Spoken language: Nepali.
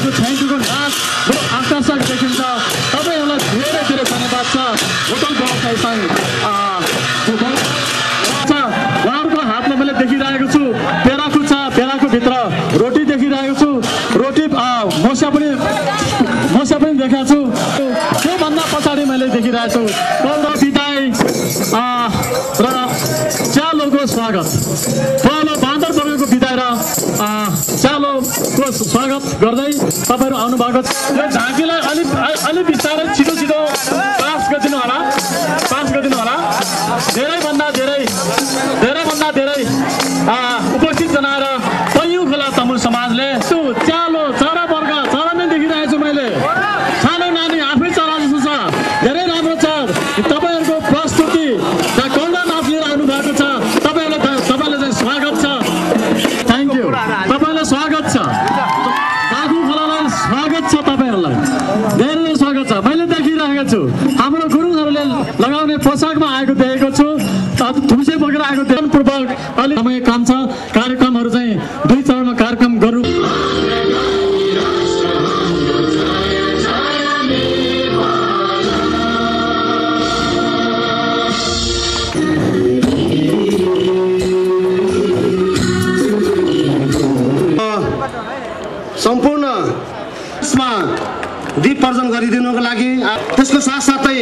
तपाईँहरूको थ्याङ्क युको नाच बडो आकर्षक देखिन्छ। तपाईँहरूलाई धेरै धेरै धन्यवाद छ। होटल व्यवसायसँग उहाँहरूको हातमा मैले देखिरहेको छु पेराको छ, पेराको भित्र रोटी देखिरहेको छु। रोटी मोसा पनि देखाएको छु। त्योभन्दा पछाडि मैले देखिरहेको छु पौरो बिदाई र च्यालोको स्वागत। पौलो बाँदर वर्गको बिदाई र च्यालोको स्वागत गर्दै तपाईँहरू आउनुभएको छ। यो झाँकीलाई अलि बिस्तारै छिटो पास गरिदिनु होला। धेरैभन्दा धेरै उपस्थित जनाएर कैयौँ खोला तमुल समाजले च्यालो चरा वर्ग चरा नै देखिरहेको छु मैले। सानो नानी आफै चरा जस्तो छ, धेरै राम्रो छ। तपाईँहरूको प्रस्तुति कौडा नाच लिएर आउनु भएको छ। तपाईँलाई चाहिँ स्वागत छ। Thank you. तपाईँलाई स्वागत छ। बागु खोलालाई स्वागत छ। तपाईँहरूलाई धेरै स्वागत छ। मैले देखिरहेको छु हाम्रो गुरुङहरूले लगाउने पोसाकमा आएको देखेको छु। थुम्से बोकेर आएको पूर्वक अलिक समय काम छ। कार्यक्रमहरू चाहिँ 2 चरणमा कार्यक्रम गरौँ। सम्पूर्ण यसमा दीप प्रज्वलन गरिदिनुको लागि त्यसको साथसाथै